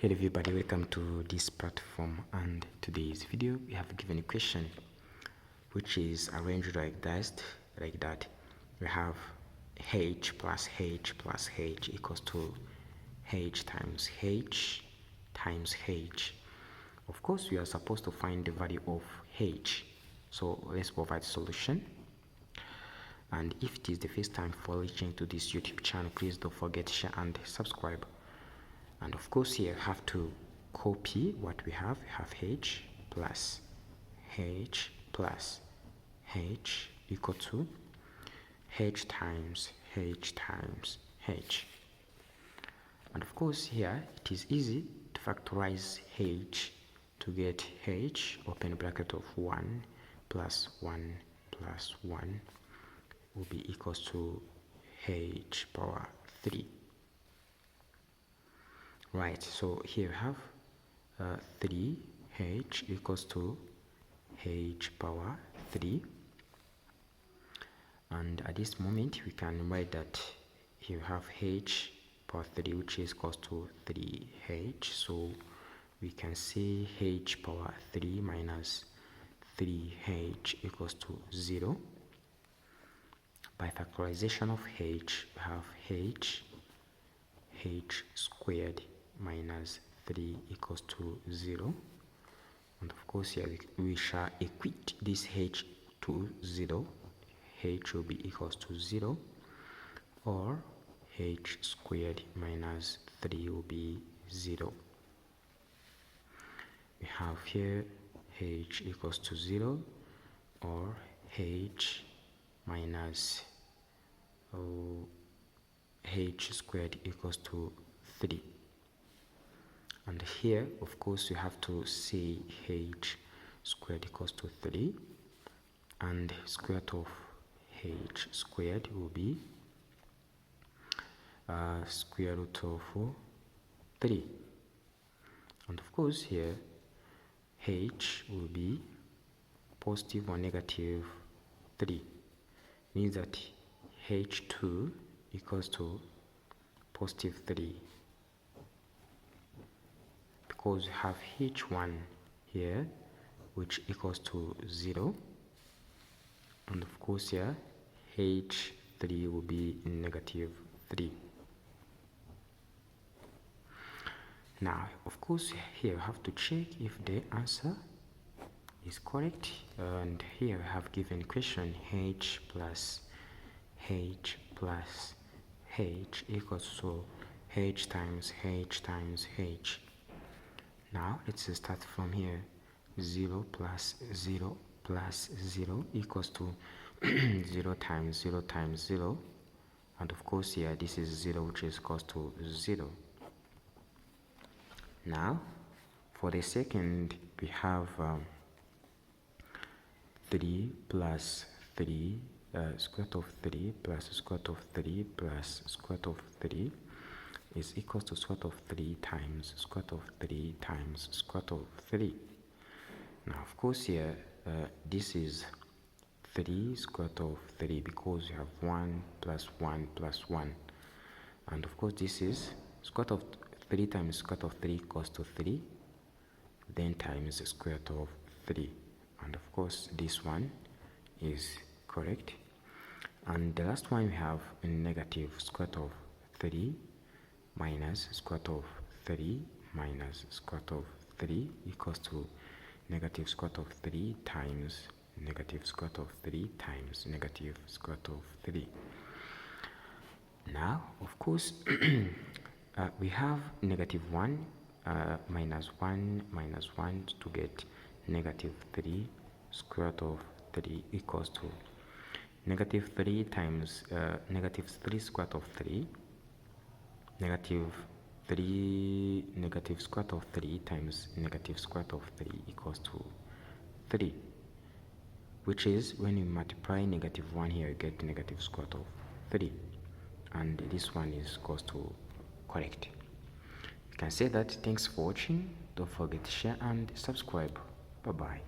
Hello everybody, welcome to this platform, and today's video we have given a question which is arranged like that. We have h plus h plus h equals to h times h times h. Of course we are supposed to find the value of h, so let's provide solution. And if it is the first time for reaching to this YouTube channel, please don't forget to share and subscribe. And of course here I have to copy what we have. We have h plus h plus h equal to h times h times h. And of course here it is easy to factorize h to get h, open bracket of 1 plus 1 plus 1 will be equals to h power 3. Right, so here we have 3h equals to h power 3, and at this moment we can write that here we have h power 3 which is equals to 3h, so we can say h power 3 minus 3h equals to 0. By factorization of h, we have h squared minus 3 equals to 0, and of course here we shall equate this h to 0. H will be equals to 0, or h squared minus 3 will be 0. We have here h equals to 0, or h minus h squared equals to 3. And here of course you have to say h squared equals to 3, and square root of h squared will be square root of 3. And of course here h will be positive or negative 3, means that h2 equals to positive 3, because we have h1 here which equals to 0, and of course here h3 will be negative 3. Now of course here we have to check if the answer is correct, and here we have given question h plus h plus h equals to h times h times h. Now let's start from here. 0 plus 0 plus 0 equals to 0 times 0 times 0, and of course here this is 0 which is equals to 0. Now for the second we have 3 plus 3 square root of 3 plus square root of 3 plus square root of 3 is equals to square root of 3 times square root of 3 times square root of 3. Now of course here this is 3 square root of 3, because you have 1 plus 1 plus 1, and of course this is square root of 3 times square root of 3 equals to 3, then times the square root of 3, and of course this one is correct. And the last one we have a negative square root of 3 minus square root of 3 minus square root of 3 equals to negative square root of 3 times negative square root of 3 times negative square root of 3. Now of course we have negative 1 minus 1 minus 1 to get negative 3 square root of 3 equals to negative 3 times negative 3 square root of 3, negative 3 negative square root of 3 times negative square root of 3 equals to 3, which is when you multiply negative 1 here you get negative square root of 3, and this one is equals to correct. You can say that. Thanks for watching. Don't forget to share and subscribe. Bye bye.